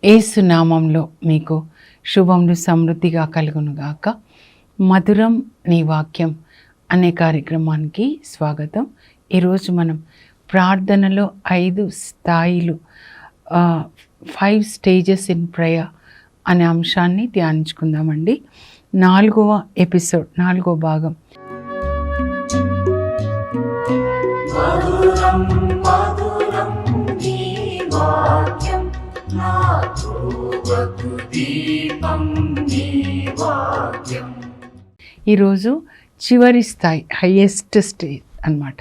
యేసు నామంలో మీకు శుభములు సమృద్ధిగా కలుగునుగాక. మధురం నీ వాక్యం అనే కార్యక్రమానికి స్వాగతం. ఈరోజు మనం ప్రార్థనలో 5 స్థాయిలు 5 స్టేజెస్ ఇన్ ప్రేయర్ అనే అంశాన్ని ధ్యానించుకుందామండి. 4వ ఎపిసోడ్, 4వ భాగం. ఈరోజు చివరి స్థాయి, హయ్యెస్ట్ స్టేజ్ అన్నమాట.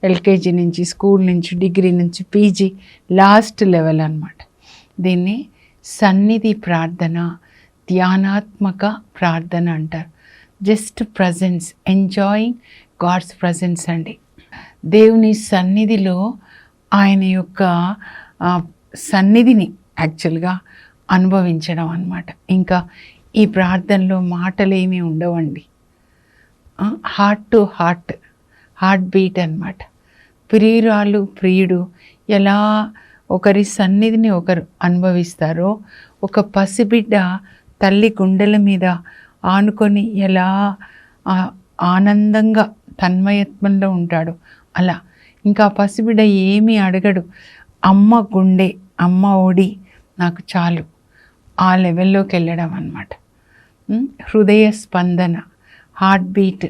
ఎల్కేజీ నుంచి, స్కూల్ నుంచి, డిగ్రీ నుంచి, పీజీ లాస్ట్ లెవెల్ అన్నమాట. దీన్ని సన్నిధి ప్రార్థన, ధ్యానాత్మక ప్రార్థన అంటారు. Just presence, enjoying God's presence అండి. దేవుని సన్నిధిలో ఆయన యొక్క సన్నిధిని యాక్చువల్గా అనుభవించడం అన్నమాట. ఇంకా ఈ ప్రార్థనలో మాటలు ఏమీ ఉండవండి. Heart to heart, heart beat అన్నమాట. ప్రియురాలు ప్రియుడు ఎలా ఒకరి సన్నిధిని ఒకరు అనుభవిస్తారో, ఒక పసిబిడ్డ తల్లి గుండెల మీద ఆనుకొని ఎలా ఆనందంగా తన్మయత్వంలో ఉంటాడు, అలా ఇంకా పసిబిడ్డ ఏమీ అడగడు. అమ్మ గుండె, అమ్మ ఒడి నాకు చాలు, ఆ లెవెల్లోకి వెళ్ళడం అన్నమాట. హృదయ స్పందన, హార్ట్ బీట్,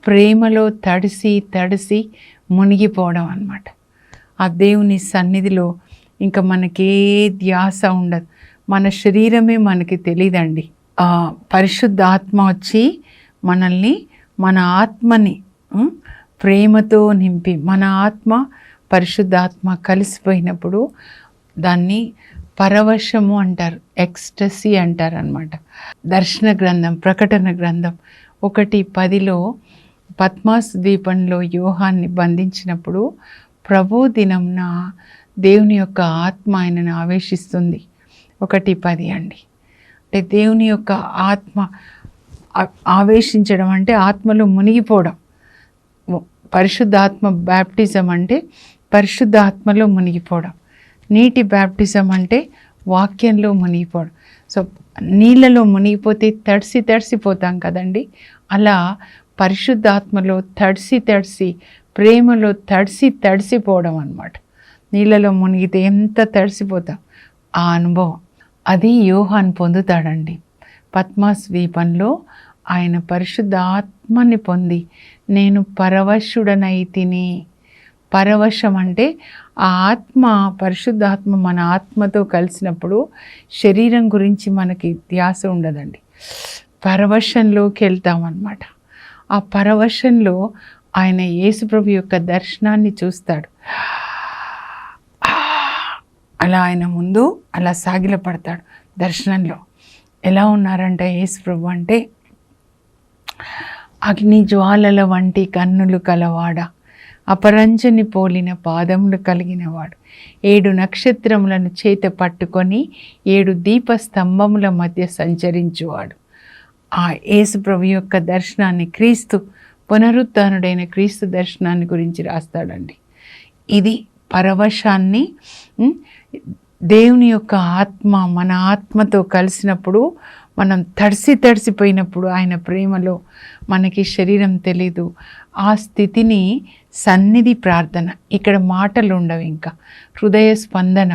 ప్రేమలో తడిసి తడిసి మునిగిపోవడం అన్నమాట. ఆ దేవుని సన్నిధిలో ఇంకా మనకే ధ్యాస ఉండదు. మన శరీరమే మనకి తెలియదండి. పరిశుద్ధాత్మ వచ్చి మనల్ని, మన ఆత్మని ప్రేమతో నింపి, మన ఆత్మ పరిశుద్ధాత్మ కలిసిపోయినప్పుడు దాన్ని పరవశము అంటారు, ఎక్స్టసీ అంటారు అన్నమాట. దర్శన గ్రంథం, ప్రకటన గ్రంథం 1:10 పద్మాస్ ద్వీపంలో యోహాన్ని బంధించినప్పుడు ప్రభు దినంన దేవుని యొక్క ఆత్మ ఆయనను ఆవేశిస్తుంది. 1:10 అండి. అంటే దేవుని యొక్క ఆత్మ ఆవేశించడం అంటే ఆత్మలో మునిగిపోవడం. పరిశుద్ధాత్మ బ్యాప్టిజం అంటే పరిశుద్ధాత్మలో మునిగిపోవడం. నీటి బ్యాప్టిజం అంటే వాక్యంలో మునిగిపోవడం. సో నీళ్ళలో మునిగిపోతే తడిసిపోతాం కదండి. అలా పరిశుద్ధాత్మలో తడిసి ప్రేమలో తడిసిపోవడం అన్నమాట. నీళ్ళలో మునిగితే ఎంత తడిసిపోతాం, ఆ అనుభవం అది యోహాన్ పొందుతాడండి. పద్మాస్ ద్వీపంలో ఆయన పరిశుద్ధ ఆత్మని పొంది, నేను పరవశుడనైతిని. పరవశం అంటే ఆ ఆత్మ, పరిశుద్ధాత్మ మన ఆత్మతో కలిసినప్పుడు శరీరం గురించి మనకి ధ్యాస ఉండదండి. పరవశంలోకి వెళ్తామన్నమాట. ఆ పరవశంలో ఆయన యేసుప్రభు యొక్క దర్శనాన్ని చూస్తాడు. అలా ఆయన ముందు అలా సాగిలపడతాడు దర్శనంలో. ఎలా ఉన్నారంటే యేసుప్రభు అంటే, అగ్ని జ్వాలల వంటి కన్నులు కలవాడ, అపరంజని పోలిన పాదములు కలిగినవాడు, 7 నక్షత్రములను చేత పట్టుకొని 7 దీపస్తంభముల మధ్య సంచరించువాడు. ఆ యేసుప్రభు యొక్క దర్శనాన్ని, క్రీస్తు పునరుత్థానుడైన క్రీస్తు దర్శనాన్ని గురించి రాస్తాడండి. ఇది పరవశాన్ని, దేవుని యొక్క ఆత్మ మన ఆత్మతో కలిసినప్పుడు, మనం తడిసిపోయినప్పుడు ఆయన ప్రేమలో మనకి శరీరం తెలీదు. ఆ స్థితిని సన్నిధి ప్రార్థన. ఇక్కడ మాటలు ఉండవు, ఇంకా హృదయ స్పందన.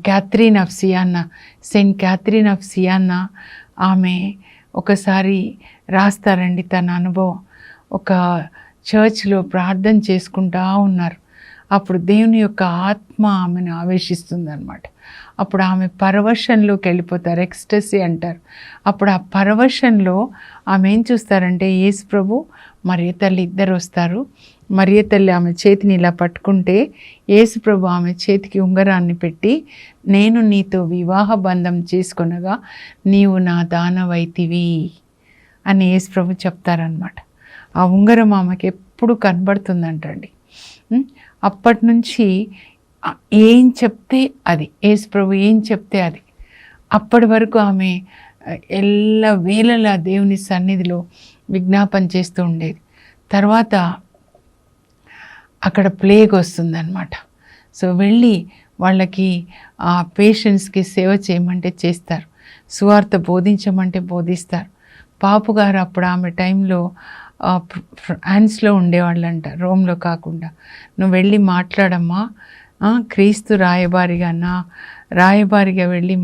Catherine of Siena, Saint Catherine of Siena ఆమె ఒకసారి రాస్తారండి తన అనుభవం. ఒక చర్చ్లో ప్రార్థన చేసుకుంటా ఉన్నారు. అప్పుడు దేవుని యొక్క ఆత్మ ఆమెను ఆవేశిస్తుంది అన్నమాట. అప్పుడు ఆమె పరవశంలోకి వెళ్ళిపోతారు, ఎక్స్టసీ అంటారు. అప్పుడు ఆ పరవశంలో ఆమె ఏం చూస్తారంటే, యేసు ప్రభు మరియ తల్లి ఇద్దరు వస్తారు. మరియ తల్లి ఆమె చేతిని ఇలా పట్టుకుంటే, యేసు ప్రభు ఆమె చేతికి ఉంగరాన్ని పెట్టి, నేను నీతో వివాహ బంధం చేసుకొనగా నీవు నా దానవైతివి అని యేసు ప్రభు చెప్తారనమాట. ఆ ఉంగరం ఆమెకి ఎప్పుడు కనబడుతుందంటండి. అప్పటి నుంచి ఏం చెప్తే అది, యేసు ప్రభు ఏం చెప్తే అది. అప్పటి వరకు ఆమె వేళలా దేవుని సన్నిధిలో విజ్ఞాపన చేస్తూ ఉండేది. తర్వాత అక్కడ ప్లేగ్ వస్తుందన్నమాట. సో వెళ్ళి వాళ్ళకి ఆ పేషెంట్స్కి సేవ చేయమంటే చేస్తారు, సువార్త బోధించమంటే బోధిస్తారు. పాపు గారు అప్పుడు ఆమె టైంలో ఫ్రాన్స్లో ఉండేవాళ్ళంట, రోమ్లో కాకుండా. నువ్వు వెళ్ళి మాట్లాడమ్మా, క్రీస్తు రాయబారిగా వెళ్ళి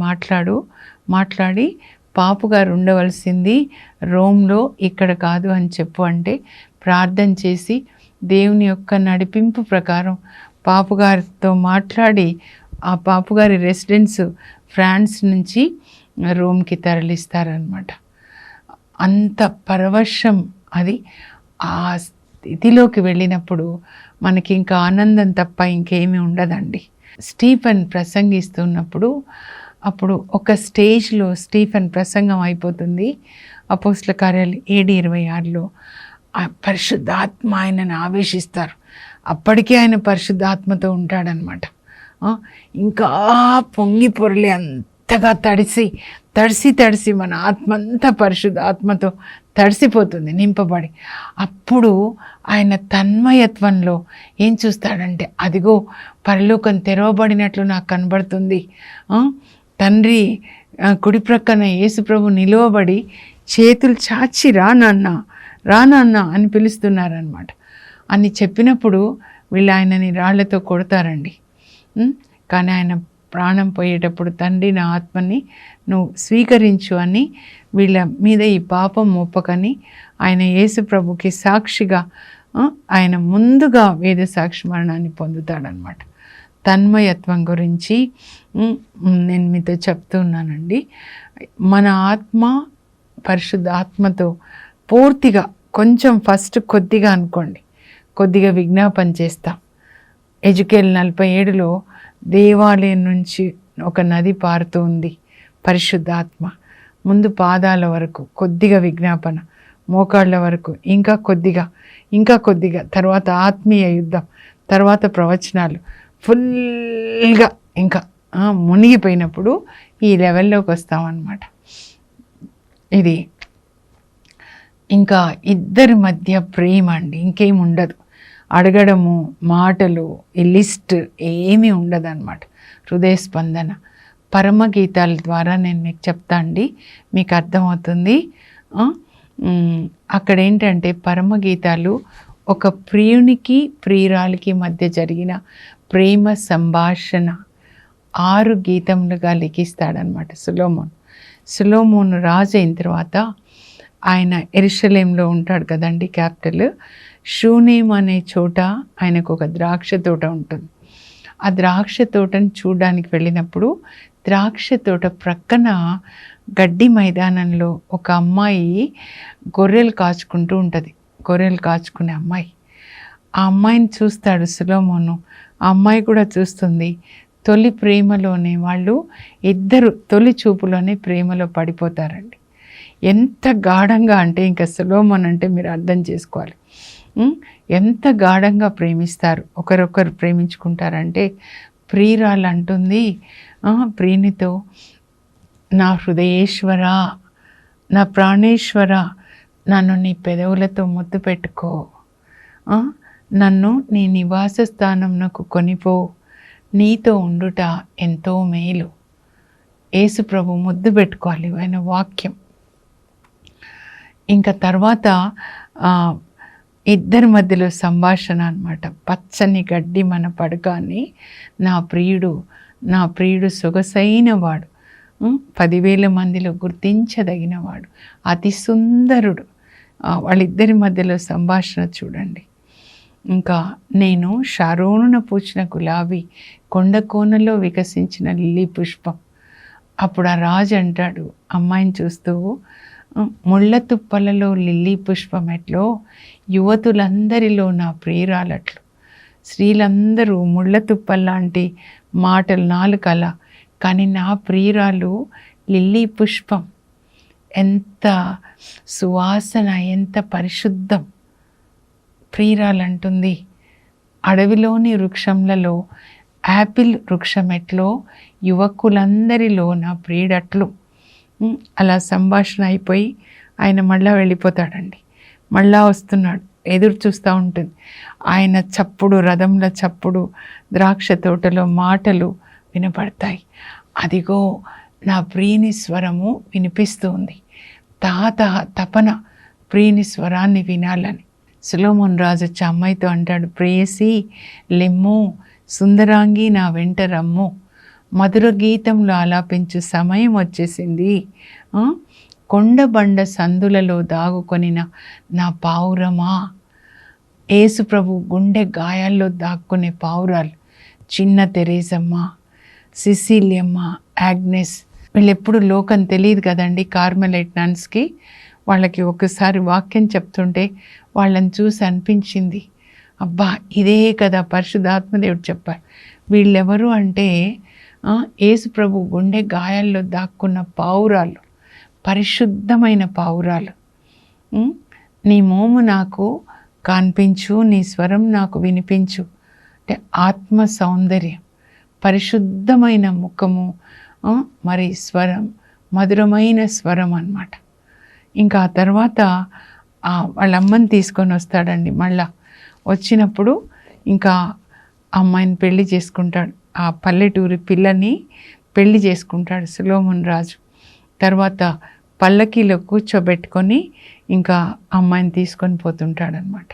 మాట్లాడి పాపు గారు ఉండవలసింది రోమ్లో, ఇక్కడ కాదు అని చెప్పు అంటే ప్రార్థన చేసి దేవుని యొక్క నడిపింపు ప్రకారం పాపుగారితో మాట్లాడి ఆ పాపుగారి రెసిడెన్స్ ఫ్రాన్స్ నుంచి రోమ్కి తరలిస్తారనమాట. అంత పరవశం అది. ఆ స్థితిలోకి వెళ్ళినప్పుడు మనకి ఇంకా ఆనందం తప్ప ఇంకేమీ ఉండదండి. స్టీఫెన్ ప్రసంగిస్తున్నప్పుడు అప్పుడు ఒక స్టేజ్లో స్టీఫెన్ ప్రసంగం అయిపోతుంది. అపోస్తల కార్యాలు 7:26లో ఆ పరిశుద్ధాత్మ ఆయనను ఆవేశిస్తారు. అప్పటికే ఆయన పరిశుద్ధాత్మతో ఉంటాడనమాట. ఇంకా పొంగి పొరలి అంతగా తడిసి మన ఆత్మ అంతా పరిశుద్ధాత్మతో తడిసిపోతుంది, నింపబడి. అప్పుడు ఆయన తన్మయత్వంలో ఏం చూస్తాడంటే, అదిగో పరలోకం తెరవబడినట్లు నాకు కనబడుతుంది, తండ్రి కుడి ప్రక్కన యేసుప్రభు నిలువబడి చేతులు చాచి రా నాన్న అని పిలుస్తున్నారనమాట. అని చెప్పినప్పుడు వీళ్ళు ఆయనని రాళ్లతో కొడతారండి. కానీ ఆయన ప్రాణం పోయేటప్పుడు, తండ్రి నా ఆత్మని నువ్వు స్వీకరించు అని వీళ్ళ మీద ఈ పాపం మోపకని ఆయన యేసు ప్రభుకి సాక్షిగా ఆయన ముందుగా వేద సాక్షి మరణాన్ని పొందుతాడనమాట. తన్మయత్వం గురించి నేను మీతో చెప్తున్నానండి. మన ఆత్మ పరిశుద్ధ ఆత్మతో పూర్తిగా, కొంచెం ఫస్ట్ కొద్దిగా అనుకోండి, కొద్దిగా విజ్ఞాపన చేస్తాం. ఎజెకియెల్ 47లో దేవాలయం నుంచి ఒక నది పారుతూ ఉంది, పరిశుద్ధాత్మ. ముందు పాదాల వరకు కొద్దిగా విజ్ఞాపన, మోకాళ్ళ వరకు ఇంకా కొద్దిగా, తర్వాత ఆత్మీయ యుద్ధం, తర్వాత ప్రవచనాలు, ఫుల్గా ఇంకా మునిగిపోయినప్పుడు ఈ లెవెల్లోకి వస్తామన్నమాట. ఇది ఇంకా ఇద్దరి మధ్య ప్రేమ అండి, ఇంకేం ఉండదు. అడగడము, మాటలు, ఈ లిస్ట్ ఏమీ ఉండదు అన్నమాట. హృదయ స్పందన పరమగీతాల ద్వారా నేను మీకు చెప్తా అండి, మీకు అర్థమవుతుంది. అక్కడ ఏంటంటే పరమగీతాలు ఒక ప్రియునికి ప్రియురాలికి మధ్య జరిగిన ప్రేమ సంభాషణ 6 గీతములుగా లిఖిస్తాడనమాట సులోమోను రాజు అయిన తర్వాత ఆయన యెరూషలేంలో ఉంటాడు కదండి, క్యాపిటల్. షూనేం అనే చోట ఆయనకు ఒక ద్రాక్ష తోట ఉంటుంది. ఆ ద్రాక్ష తోటను చూడడానికి వెళ్ళినప్పుడు ద్రాక్ష తోట ప్రక్కన గడ్డి మైదానంలో ఒక అమ్మాయి గొర్రెలు కాచుకుంటూ ఉంటుంది, గొర్రెలు కాచుకునే అమ్మాయి. ఆ అమ్మాయిని చూస్తాడు సొలొమోను, ఆ అమ్మాయి కూడా చూస్తుంది. తొలి ప్రేమలోనే వాళ్ళు ఇద్దరు తొలి చూపులోనే ప్రేమలో పడిపోతారండి. ఎంత గాఢంగా అంటే ఇంకా సొలొమోన్ అంటే మీరు అర్థం చేసుకోవాలి, ఎంత గాఢంగా ప్రేమిస్తారు, ఒకరొకరు ప్రేమించుకుంటారంటే. ప్రియురాలు అంటుంది ప్రియునితో, నా హృదయేశ్వర, నా ప్రాణేశ్వర, నన్ను నీ పెదవులతో ముద్దు పెట్టుకో, నన్ను నీ నివాస స్థానంకు కొనిపో, నీతో ఉండుట ఎంతో మేలు. యేసు ప్రభు ముద్దు పెట్టుకోవాలి ఆయన వాక్యం. ఇంకా తర్వాత ఇద్దరి మధ్యలో సంభాషణ అన్నమాట. పచ్చని గడ్డి మన పడక అని, నా ప్రియుడు సొగసైన వాడు, 10,000 మందిలో గుర్తించదగినవాడు, అతి సుందరుడు. వాళ్ళిద్దరి మధ్యలో సంభాషణ చూడండి. ఇంకా నేను షారోనున పూచిన గులాబీ, కొండ కోనలో వికసించిన లిల్లీ పుష్పం. అప్పుడు ఆ రాజు అంటాడు అమ్మాయిని చూస్తూ, ముళ్ళ తుప్పలలో లిల్లీ పుష్పం ఎట్లో, యువతులందరిలో నా ప్రియురాలట్లు. స్త్రీలందరూ ముళ్ళ తుప్పల్లాంటి మాటలు నాలుకల, కానీ నా ప్రియురాలు లిల్లీ పుష్పం. ఎంత సువాసన, ఎంత పరిశుద్ధం. ప్రియురాలంటుంది, అడవిలోని వృక్షములలో యాపిల్ వృక్షం ఎట్లో, యువకులందరిలో నా ప్రియుడట్లు. అలా సంభాషణ అయిపోయి ఆయన మళ్ళా వెళ్ళిపోతాడండి. మళ్ళా వస్తున్నాడు, ఎదురు చూస్తూ ఉంటుంది. ఆయన చప్పుడు, రథంల చప్పుడు, ద్రాక్ష తోటలో మాటలు వినపడతాయి. అదిగో నా ప్రియుని స్వరము వినిపిస్తూ ఉంది. తపన ప్రియుని స్వరాన్ని వినాలని. సొలొమోను రాజు వచ్చి అమ్మాయితో అంటాడు, ప్రేయసి లెమ్ము, సుందరాంగి నా వెంట రమ్ము, మధుర గీతంలో ఆలాపించు సమయం వచ్చేసింది. కొండబండ సందులలో దాగుకొనిన నా పావురమా. యేసు ప్రభు గుండె గాయాల్లో దాక్కునే పావురాలు చిన్న తెరేసమ్మ, సిసిలియమ్మ, యాగ్నెస్, వీళ్ళెప్పుడు లోకం తెలియదు కదండి. కార్మెలైట్ నన్స్కి వాళ్ళకి ఒకసారి వాక్యం చెప్తుంటే వాళ్ళని చూసి అనిపించింది, అబ్బా ఇదే కదా పరిశుద్ధాత్మదేవుడు చెప్పారు. వీళ్ళెవరు అంటే యేసు ప్రభు గుండె గాయాల్లో దాక్కున్న పావురాలు, పరిశుద్ధమైన పావురాలు. నీ మోము నాకు కనిపించు, నీ స్వరం నాకు వినిపించు అంటే ఆత్మ సౌందర్యం, పరిశుద్ధమైన ముఖము, మరి స్వరం, మధురమైన స్వరం అన్నమాట. ఇంకా ఆ తర్వాత వాళ్ళ అమ్మని తీసుకొని వస్తాడండి. మళ్ళా వచ్చినప్పుడు ఇంకా అమ్మాయిని పెళ్లి చేసుకుంటాడు. ఆ పల్లెటూరి పిల్లని పెళ్లి చేసుకుంటాడు సొలొమోను రాజు. తర్వాత పల్లకీలో కూర్చోబెట్టుకొని ఇంకా అమ్మాయిని తీసుకొని పోతుంటాడనమాట.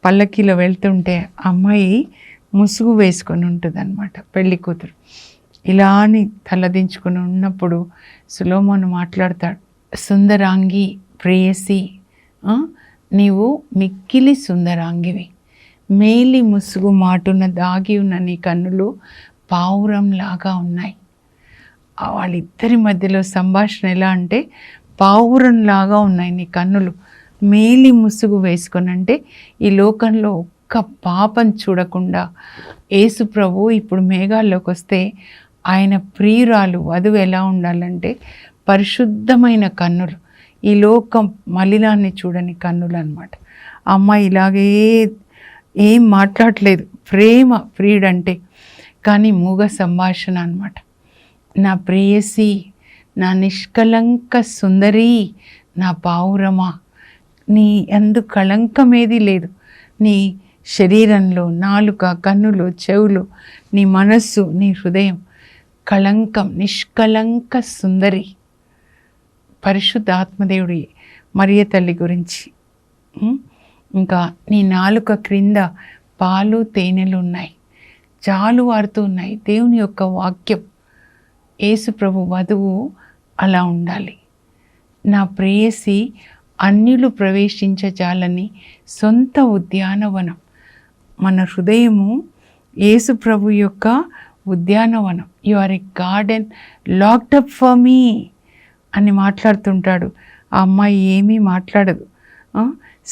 పల్లకీలో వెళ్తుంటే అమ్మాయి ముసుగు వేసుకొని ఉంటుంది అనమాట, పెళ్లి కూతురు. ఇలా అని తలదించుకొని ఉన్నప్పుడు సొలొమోను మాట్లాడతాడు, సుందరాంగి ప్రేయసి, నీవు మిక్కిలి సుందరాంగివి, మేలి ముసుగు మాటున దాగి ఉన్న నీ కన్నులు పావురంలాగా ఉన్నాయి. వాళ్ళిద్దరి మధ్యలో సంభాషణ ఎలా అంటే పావురంలాగా ఉన్నాయి నీ కన్నులు, మేలి ముసుగు వేసుకొని. అంటే ఈ లోకంలో ఒక్క పాపం చూడకుండా యేసు ప్రభు ఇప్పుడు మేఘాల్లోకి వస్తే ఆయన ప్రియురాలు వధువు ఎలా ఉండాలంటే పరిశుద్ధమైన కన్నులు, ఈ లోకం మలినాన్ని చూడని కన్నులు అన్నమాట. అమ్మాయి ఇలాగే ఏం మాట్లాడలేదు, ప్రేమ ప్రియుడంటే, కానీ మూగ సంభాషణ అన్నమాట. నా ప్రేయసి, నా నిష్కలంక సుందరి, నా పావురమా, నీ అందు కళంకమేది లేదు. నీ శరీరంలో నాలుక, కన్నులు, చెవులు, నీ మనస్సు, నీ హృదయం కళంకం, నిష్కలంక సుందరి. పరిశుద్ధాత్మదేవుడి మరియ తల్లి గురించి. ఇంకా నీ నాలుక క్రింద పాలు తేనెలు ఉన్నాయి, చాలు వారుతూ ఉన్నాయి దేవుని యొక్క వాక్యం. యేసు ప్రభు వధువు అలా ఉండాలి. నా ప్రేయసి అన్యులు ప్రవేశించజాలని సొంత ఉద్యానవనం. మన హృదయము యేసు ప్రభు యొక్క ఉద్యానవనం. You are a garden locked up for me అని మాట్లాడుతుంటాడు. ఆ అమ్మాయి ఏమీ మాట్లాడదు,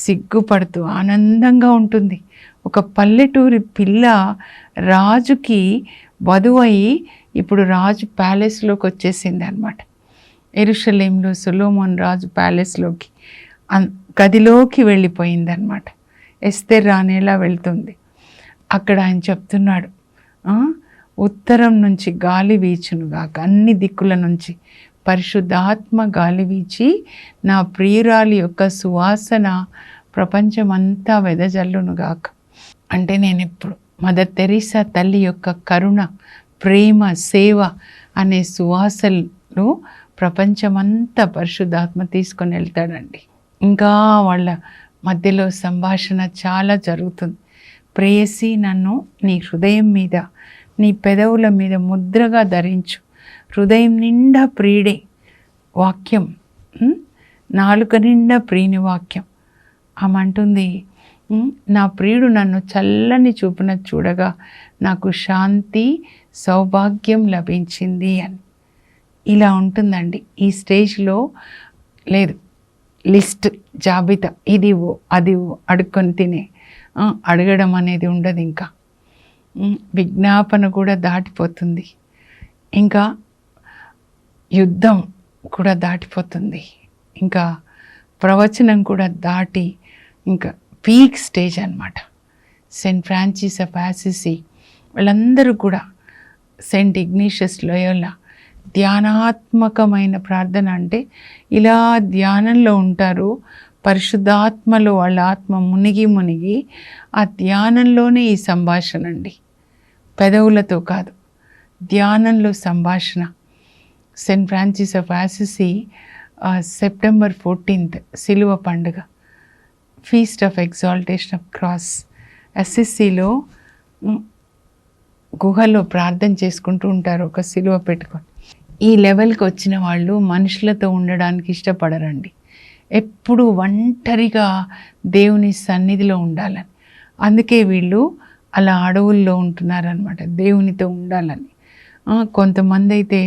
సిగ్గుపడుతూ ఆనందంగా ఉంటుంది. ఒక పల్లెటూరి పిల్ల రాజుకి వధువై ఇప్పుడు రాజు ప్యాలెస్లోకి వచ్చేసింది అనమాట. యెరూషలేంలో సొలొమోను రాజు ప్యాలెస్లోకి గదిలోకి వెళ్ళిపోయింది అనమాట. ఎస్తేర్ రానేలా వెళ్తుంది. అక్కడ ఆయన చెప్తున్నాడు, ఉత్తరం నుంచి గాలి వీచునుగాక, అన్ని దిక్కుల నుంచి పరిశుద్ధాత్మ గాలి వీచి నా ప్రియురాలి యొక్క సువాసన ప్రపంచమంతా వెదజల్లునుగాక. అంటే నేను ఎప్పుడు మదర్ తెరీసా తల్లి యొక్క కరుణ, ప్రేమ, సేవ అనే సువాసనలు ప్రపంచమంతా పరిశుద్ధాత్మ తీసుకొని వెళ్తాడండి. ఇంకా వాళ్ళ మధ్యలో సంభాషణ చాలా జరుగుతుంది. ప్రేయసి, నన్ను నీ హృదయం మీద, నీ పెదవుల మీద ముద్రగా ధరించు. హృదయం నిండా ప్రియుడే వాక్యం, నాలుక నిండా ప్రియుని వాక్యం. ఆమంటుంది, నా ప్రియుడు నన్ను చల్లని చూపున చూడగా నాకు శాంతి, సౌభాగ్యం లభించింది అని. ఇలా ఉంటుందండి. ఈ స్టేజ్లో లేదు లిస్ట్, జాబితా, ఇది అది అడుక్కొని తినే అడగడం అనేది ఉండదు. ఇంకా విజ్ఞాపన కూడా దాటిపోతుంది. ఇంకా యుద్ధం కూడా దాటిపోతుంది. ఇంకా ప్రవచనం కూడా దాటి ఇంకా పీక్ స్టేజ్ అన్నమాట. సెయింట్ ఫ్రాన్సిస్ ఆఫ్ అసిసి వాళ్ళందరూ కూడా, సెయింట్ ఇగ్నీషియస్ లోయోలా, ధ్యానాత్మకమైన ప్రార్థన అంటే ఇలా ధ్యానంలో ఉంటారు. పరిశుద్ధాత్మలో వాళ్ళ ఆత్మ మునిగి ఆ ధ్యానంలోనే ఈ సంభాషణ అండి, పెదవులతో కాదు, ధ్యానంలో సంభాషణ. Saint Francis of Assisi September 14th సిలువ పండుగ, feast of exaltation of cross. అసిసిలో గుహలో ప్రార్థన చేసుకుంటూ ఉంటారు ఒక సిలువ పెట్టుకొని. ఈ లెవెల్కి వచ్చిన వాళ్ళు మనుషులతో ఉండడానికి ఇష్టపడరండి, ఎప్పుడు ఒంటరిగా దేవుని సన్నిధిలో ఉండాలని. అందుకే వీళ్ళు అలా అడవుల్లో ఉంటున్నారనమాట, దేవునితో ఉండాలని. కొంతమంది అయితే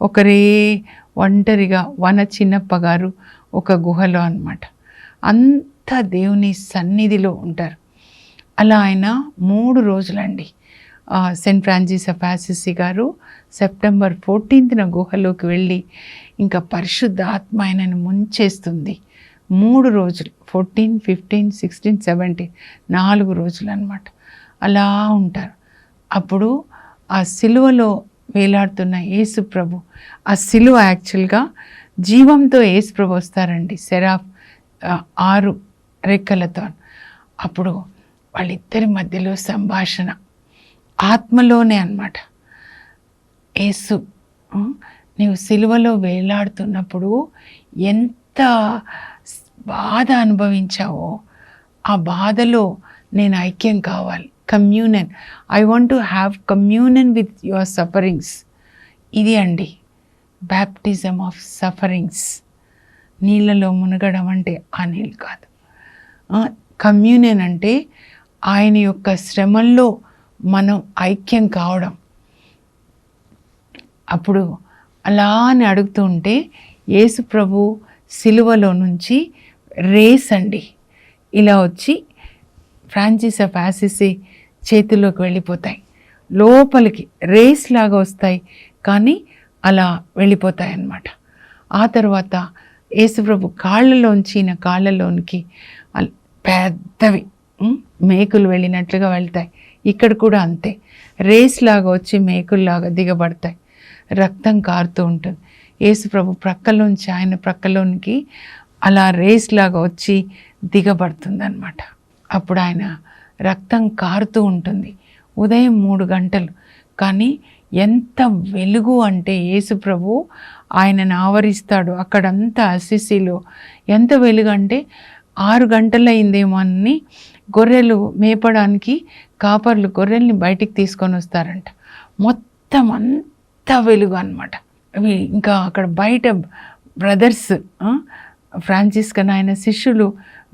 ఒకరే ఒంటరిగా, వన చిన్నప్ప గారు ఒక గుహలో అన్నమాట, అంత దేవుని సన్నిధిలో ఉంటారు. అలా ఆయన 3 రోజులండి. సెయింట్ ఫ్రాన్సిస్ ఆఫ్ అసిసి గారు సెప్టెంబర్ 14th గుహలోకి వెళ్ళి ఇంకా పరిశుద్ధ ఆత్మ ఆయనను ముంచేస్తుంది. 3 రోజులు, 14, 15, 16, 17, 4 రోజులు అన్నమాట. అలా ఉంటారు. అప్పుడు ఆ సిలువలో వేలాడుతున్న యేసు ప్రభు, ఆ సిలువ యాక్చువల్గా జీవంతో యేసు ప్రభు వస్తారండి, సెరాఫ్ 6 రెక్కలతో. అప్పుడు వాళ్ళిద్దరి మధ్యలో సంభాషణ ఆత్మలోనే అన్నమాట. యేసు, నీవు సిలువలో వేలాడుతున్నప్పుడు ఎంత బాధ అనుభవించావో, ఆ బాధలో నేను ఐక్యం కావాలి, communion, I want to have communion with your sufferings. ఇది అండి బ్యాప్టిజం ఆఫ్ సఫరింగ్స్. నీళ్ళలో మునగడం అంటే ఆ నీళ్ళు కాదు, కమ్యూనన్ అంటే ఆయన యొక్క శ్రమల్లో మనం ఐక్యం కావడం. అప్పుడు అలా అని అడుగుతూ ఉంటే యేసు ప్రభు సిలువలో నుంచి రేస్ అండి ఇలా వచ్చి ఫ్రాన్సిస్ ఆఫ్ అసిసి చేతుల్లోకి వెళ్ళిపోతాయి, లోపలికి రేస్ లాగా వస్తాయి, కానీ అలా వెళ్ళిపోతాయి అన్నమాట. ఆ తర్వాత యేసుప్రభు కాళ్ళలోనికి పెద్దవి మేకులు వెళ్ళినట్లుగా వెళ్తాయి. ఇక్కడ కూడా అంతే, రేస్ లాగా వచ్చి మేకుల్లాగా దిగబడతాయి, రక్తం కారుతూ ఉంటుంది. యేసుప్రభు ప్రక్కలోంచి ఆయన ప్రక్కలోనికి అలా రేస్ లాగా వచ్చి దిగబడుతుంది అన్నమాట. అప్పుడు ఆయన రక్తం కారుతూ ఉంటుంది. ఉదయం 3 గంటలు, కానీ ఎంత వెలుగు అంటే యేసుప్రభు ఆయనను ఆవరిస్తాడు. అక్కడంతా అసిసిలో ఎంత వెలుగు అంటే 6 గంటలైందేమో అని గొర్రెలు మేపడానికి కాపర్లు గొర్రెల్ని బయటికి తీసుకొని వస్తారంట. మొత్తం అంతా వెలుగు అన్నమాట. అవి ఇంకా అక్కడ బయట బ్రదర్స్ ఫ్రాన్సిస్కన్ ఆయన శిష్యులు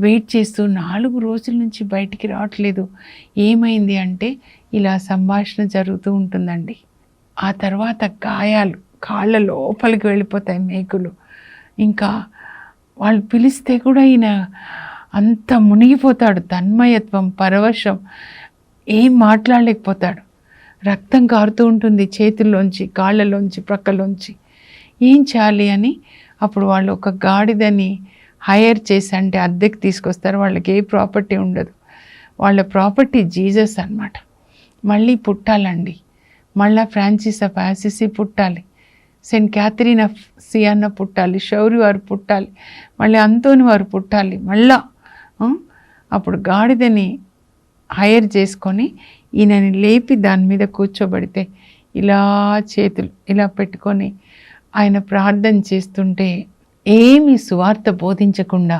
వెయిట్ చేస్తూ 4 రోజుల నుంచి బయటికి రావట్లేదు, ఏమైంది అంటే ఇలా సంభాషణ జరుగుతూ ఉంటుందండి. ఆ తర్వాత గాయాలు, కాళ్ళ లోపలికి వెళ్ళిపోతాయి మేకులు. ఇంకా వాళ్ళు పిలిస్తే కూడా ఈయన అంత మునిగిపోతాడు, తన్మయత్వం, పరవశం, ఏం మాట్లాడలేకపోతాడు. రక్తం కారుతూ ఉంటుంది చేతుల్లోంచి, కాళ్ళలోంచి, ప్రక్కలోంచి. ఏం చేయాలి అని అప్పుడు వాళ్ళు ఒక గాడిదని హైర్ చేసి, అంటే అద్దెకి తీసుకొస్తారు. వాళ్ళకి ఏ ప్రాపర్టీ ఉండదు, వాళ్ళ ప్రాపర్టీ జీసస్ అన్నమాట. మళ్ళీ పుట్టాలండి, మళ్ళీ ఫ్రాన్సిస్ ఆఫ్ అసిసి పుట్టాలి, సెయింట్ క్యాథరిన్ ఆఫ్ సియానా పుట్టాలి, షౌరి వారు పుట్టాలి, మళ్ళీ అంతోని వారు పుట్టాలి మళ్ళా. అప్పుడు గాడిదని హైర్ చేసుకొని ఈయనని లేపి దాని మీద కూర్చోబెడితే ఇలా చేతులు ఇలా పెట్టుకొని ఆయన ప్రార్థన చేస్తుంటే ఏమి సువార్త బోధించకుండా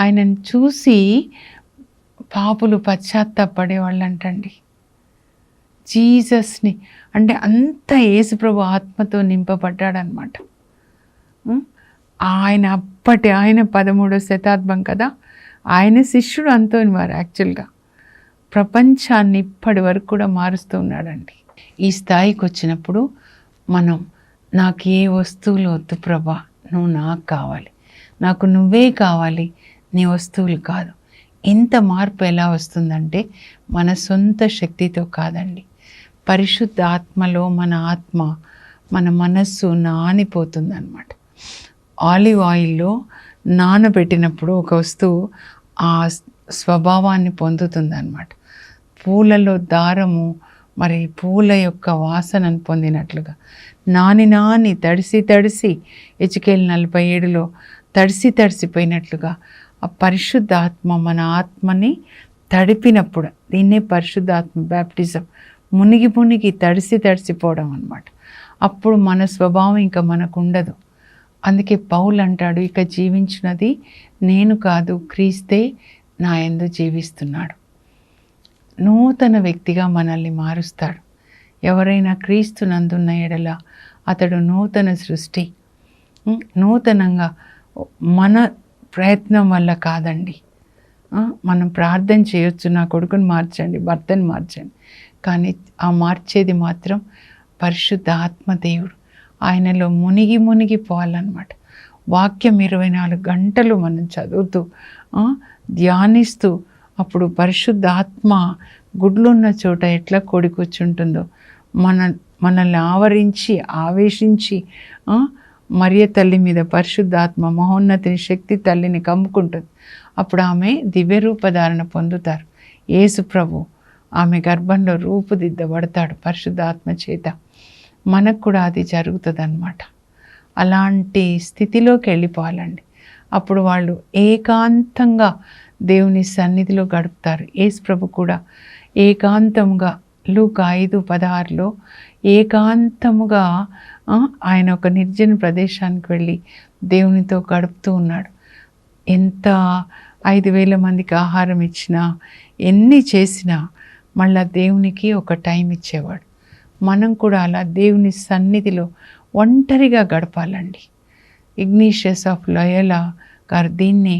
ఆయనను చూసి పాపులు పశ్చాత్తాపడేవాళ్ళు అంటండి. జీసస్ని అంటే అంత యేసుప్రభు ఆత్మతో నింపబడ్డాడనమాట. ఆయన ఆయన 13వ శతాబ్దం కదా, ఆయన శిష్యుడు అంతోని వారు యాక్చువల్గా ప్రపంచాన్ని ఇప్పటి వరకు కూడా మారుస్తూ ఉన్నాడండి. ఈ స్థాయికి వచ్చినప్పుడు మనం నాకు ఏ వస్తువులు వద్దు ప్రభా, నువ్వు నాకు కావాలి, నాకు నువ్వే కావాలి, నీ వస్తువులు కాదు. ఇంత మార్పు ఎలా వస్తుందంటే మన సొంత శక్తితో కాదండి, పరిశుద్ధ ఆత్మలో మన ఆత్మ, మన మనస్సు నానిపోతుందన్నమాట. ఆలివ్ ఆయిల్లో నానబెట్టినప్పుడు ఒక వస్తువు ఆ స్వభావాన్ని పొందుతుందన్నమాట. పూలలో దారము మరి పూల యొక్క వాసనను పొందినట్లుగా నాని తడిసి ఎజికేల్ 47లో తడిసిపోయినట్లుగా ఆ పరిశుద్ధాత్మ మన ఆత్మని తడిపినప్పుడు, దీన్నే పరిశుద్ధాత్మ బ్యాప్టిజం, మునిగి మునిగి తడిసిపోవడం అన్నమాట. అప్పుడు మన స్వభావం ఇంకా మనకు ఉండదు. అందుకే పౌలు అంటాడు, ఇక జీవించినది నేను కాదు, క్రీస్తే నా యందు జీవిస్తున్నాడు. నూతన వ్యక్తిగా మనల్ని మారుస్తాడు. ఎవరైనా క్రీస్తు నందున్న ఎడల అతడు నూతన సృష్టి. నూతనంగా మన ప్రయత్నం వల్ల కాదండి. మనం ప్రార్థన చేయొచ్చు, నా కొడుకుని మార్చండి, భర్తని మార్చండి, కానీ ఆ మార్చేది మాత్రం పరిశుద్ధ ఆత్మదేవుడు. ఆయనలో మునిగిపోవాలన్నమాట. వాక్యం 24 గంటలు మనం చదువుతూ ధ్యానిస్తూ, అప్పుడు పరిశుద్ధ ఆత్మ గుడ్లున్న చోట ఎట్లా కొడి కూర్చుంటుందో మనల్ని ఆవరించి ఆవేశించి మరియ తల్లి మీద పరిశుద్ధాత్మ మహోన్నతిని శక్తి తల్లిని కమ్ముకుంటుంది. అప్పుడు ఆమె దివ్య రూపధారణ పొందుతారు. యేసు ప్రభు ఆమె గర్భంలో రూపుదిద్దబడతాడు పరిశుద్ధాత్మ చేత. మనకు కూడా అది జరుగుతుంది అన్నమాట. అలాంటి స్థితిలోకి వెళ్ళిపోవాలండి. అప్పుడు వాళ్ళు ఏకాంతంగా దేవుని సన్నిధిలో గడుపుతారు. యేసు ప్రభు కూడా ఏకాంతంగా లూకా 5:16 ఏకాంతముగా ఆయన ఒక నిర్జన ప్రదేశానికి వెళ్ళి దేవునితో గడుపుతూ ఉన్నాడు. ఎంత 5,000 మందికి ఆహారం ఇచ్చినా, ఎన్ని చేసినా మళ్ళా దేవునికి ఒక టైం ఇచ్చేవాడు. మనం కూడా అలా దేవుని సన్నిధిలో ఒంటరిగా గడపాలండి. ఇగ్నీషియస్ ఆఫ్ లయోలా గారు దీన్ని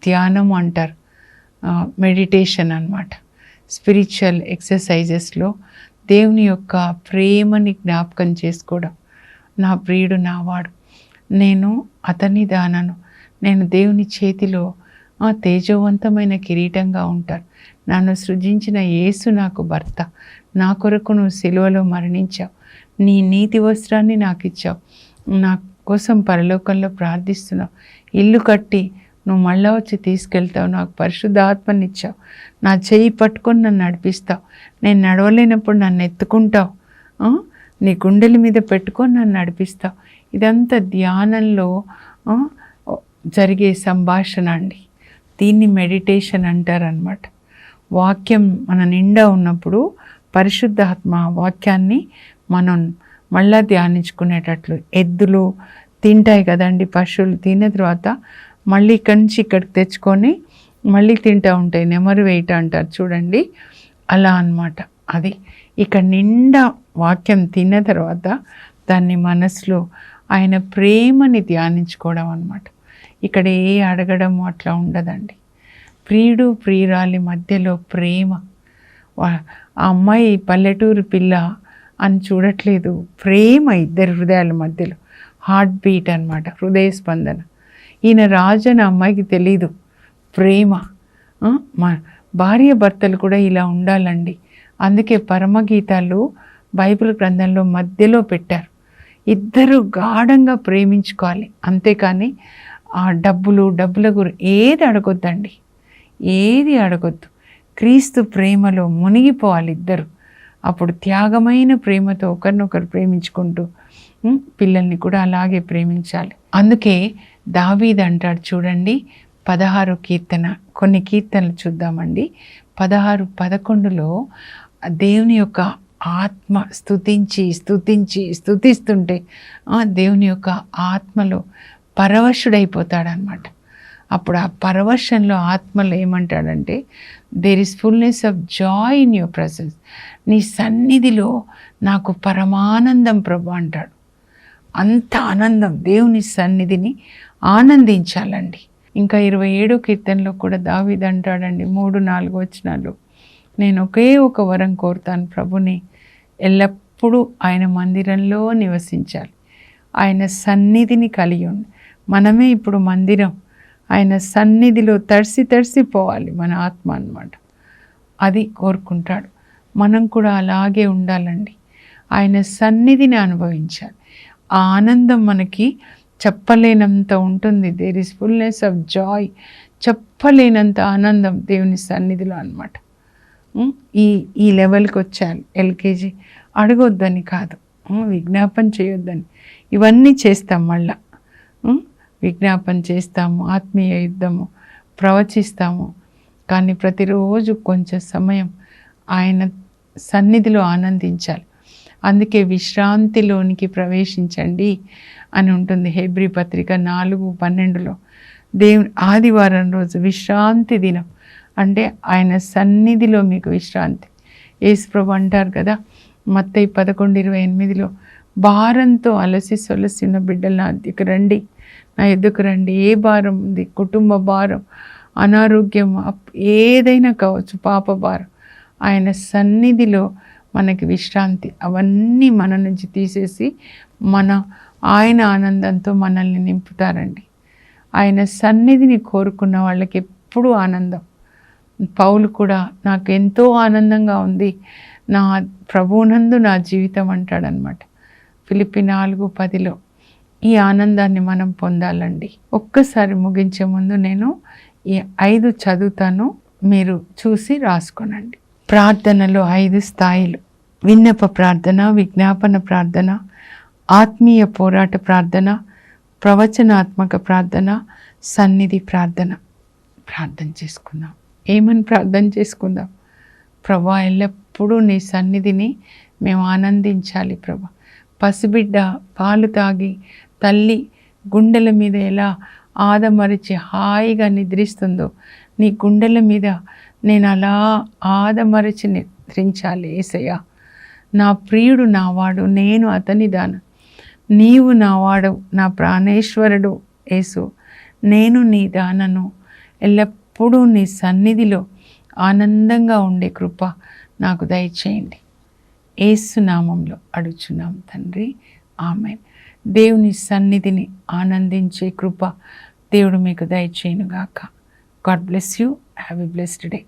ధ్యానం అంటారు, మెడిటేషన్ అన్నమాట. స్పిరిచువల్ ఎక్సర్సైజెస్లో దేవుని యొక్క ప్రేమని జ్ఞాపకం చేసుకోవడం. నా ప్రియుడు నావాడు, నేను అతని దానను, నేను దేవుని చేతిలో తేజవంతమైన కిరీటంగా ఉంటాను, నన్ను సృజించిన యేసు నాకు భర్త, నా కొరకు నువ్వు సిలువలో మరణించావు, నీ నీతి వస్త్రాన్ని నాకు ఇచ్చావు, నా కోసం పరలోకంలో ప్రార్థిస్తున్నావు, ఇల్లు కట్టి నువ్వు మళ్ళా వచ్చి తీసుకెళ్తావు, నాకు పరిశుద్ధాత్మని ఇచ్చావు, నా చెయ్యి పట్టుకొని నన్ను నడిపిస్తావు, నేను నడవలేనప్పుడు నన్ను ఎత్తుకుంటావు, నీ గుండెల మీద పెట్టుకొని నన్ను నడిపిస్తావు. ఇదంతా ధ్యానంలో జరిగే సంభాషణ అండి. దీన్ని మెడిటేషన్ అంటారనమాట. వాక్యం మన నిండా ఉన్నప్పుడు పరిశుద్ధాత్మ వాక్యాన్ని మనం మళ్ళా ధ్యానించుకునేటట్లు. ఎద్దులు తింటాయి కదండి, పశువులు తిన్న తర్వాత మళ్ళీ ఇక్కడి నుంచి ఇక్కడికి తెచ్చుకొని మళ్ళీ తింటూ ఉంటాయి, నెమరు వేయట అంటారు చూడండి, అలా అన్నమాట. అది ఇక్కడ నిండా వాక్యం తిన్న తర్వాత దాన్ని మనసులో ఆయన ప్రేమని ధ్యానించుకోవడం అన్నమాట. ఇక్కడ ఏ అడగడం అట్లా ఉండదండి. ప్రియుడు ప్రియురాలి మధ్యలో ప్రేమ. ఆ అమ్మాయి పల్లెటూరు పిల్ల అని చూడట్లేదు, ప్రేమ ఇద్దరు హృదయాల మధ్యలో, హార్ట్ బీట్ అన్నమాట, హృదయ స్పందన. ఈయన రాజు అని అమ్మాయికి తెలీదు, ప్రేమ. మా భార్య భర్తలు కూడా ఇలా ఉండాలండి. అందుకే పరమగీతాలు బైబిల్ గ్రంథంలో మధ్యలో పెట్టారు. ఇద్దరు గాఢంగా ప్రేమించుకోవాలి, అంతేకాని ఆ డబ్బుల గురి ఏది అడగొద్దండి, ఏది అడగొద్దు. క్రీస్తు ప్రేమలో మునిగిపోవాలి ఇద్దరు. అప్పుడు త్యాగమైన ప్రేమతో ఒకరినొకరు ప్రేమించుకుంటూ పిల్లల్ని కూడా అలాగే ప్రేమించాలి. అందుకే దావీదు అంటాడు చూడండి, 16 కీర్తన, కొన్ని కీర్తనలు చూద్దామండి. 16:11 దేవుని యొక్క ఆత్మ స్తుతిస్తుంటే దేవుని యొక్క ఆత్మలో పరవశుడైపోతాడనమాట. అప్పుడు ఆ పరవశంలో ఆత్మలో ఏమంటాడంటే, there is fullness of joy in your presence, నీ సన్నిధిలో నాకు పరమానందం ప్రభు అంటాడు. అంత ఆనందం, దేవుని సన్నిధిని ఆనందించాలండి. ఇంకా 27 కీర్తనలో కూడా దావీదు అంటాడండి, 3-4 వచనాలు, నేను ఒకే ఒక వరం కోరుతాను ప్రభుని, ఎల్లప్పుడూ ఆయన మందిరంలో నివసించాలి, ఆయన సన్నిధిని కలిగి ఉండి. మనమే ఇప్పుడు మందిరం, ఆయన సన్నిధిలో తడిసిపోవాలి మన ఆత్మ అన్నమాట. అది కోరుకుంటాడు. మనం కూడా అలాగే ఉండాలండి, ఆయన సన్నిధిని అనుభవించాలి. ఆ ఆనందం మనకి చెప్పలేనంత ఉంటుంది. There is fullness of joy, చెప్పలేనంత ఆనందం దేవుని సన్నిధిలో అన్నమాట. ఈ లెవెల్కి వచ్చాలి. ఎల్కేజీ అడగొద్దని కాదు, విజ్ఞాపన చేయొద్దని, ఇవన్నీ చేస్తాం. మళ్ళా విజ్ఞాపన చేస్తాము, ఆత్మీయ యుద్ధము, ప్రవచిస్తాము. కానీ ప్రతిరోజు కొంచెం సమయం ఆయన సన్నిధిలో ఆనందించాలి. అందుకే విశ్రాంతిలోనికి ప్రవేశించండి అని ఉంటుంది హెబ్రీ పత్రిక 4:12. దేవుని ఆదివారం రోజు విశ్రాంతి దినం అంటే ఆయన సన్నిధిలో మీకు విశ్రాంతి. యేసుప్రభు అంటారు కదా మత్తయి 11:28, భారంతో అలసి సొలసి ఉన్న బిడ్డలు నా ఎద్దుకు రండి. ఏ భారం ఉంది, కుటుంబ భారం, అనారోగ్యం, ఏదైనా కావచ్చు, పాప భారం, ఆయన సన్నిధిలో మనకి విశ్రాంతి. అవన్నీ మన నుంచి తీసేసి ఆయన ఆనందంతో మనల్ని నింపుతారండి. ఆయన సన్నిధిని కోరుకున్న వాళ్ళకి ఎప్పుడూ ఆనందం. పౌలు కూడా నాకు ఎంతో ఆనందంగా ఉంది, నా ప్రభువునందు నా జీవితం అంటాడనమాట. ఫిలిప్పీ 4:10. ఈ ఆనందాన్ని మనం పొందాలండి. ఒక్కసారి ముగించే ముందు నేను ఈ 5 చదువుతాను, మీరు చూసి రాసుకోనండి. ప్రార్థనలో 5 స్థాయిలు: విన్నప ప్రార్థన, విజ్ఞాపన ప్రార్థన, ఆత్మీయ పోరాట ప్రార్థన, ప్రవచనాత్మక ప్రార్థన, సన్నిధి ప్రార్థన. ప్రార్థన చేసుకుందాం. ఏమని ప్రార్థన చేసుకుందాం? ప్రభా, ఎల్లప్పుడూ నీ సన్నిధిని మేము ఆనందించాలి ప్రభా. పసిబిడ్డ పాలు తాగి తల్లి గుండెల మీద ఎలా ఆదమరిచి హాయిగా నిద్రిస్తుందో, నీ గుండెల మీద నేను అలా ఆదమరిచి నిద్రించాలి యేసయ్యా. నా ప్రియుడు నావాడు, నేను అతని దాన. నీవు నావాడు, నా ప్రాణేశ్వరుడు యేసు, నేను నీ దానను. ఎల్లప్పుడూ నీ సన్నిధిలో ఆనందంగా ఉండే కృప నాకు దయచేయండి. యేసు నామంలో అడుగుచున్నాం తండ్రి, ఆమేన్. దేవుని సన్నిధిని ఆనందించే కృప దేవుడు మీకు దయచేయునుగాక. God bless you. Have a blessed day.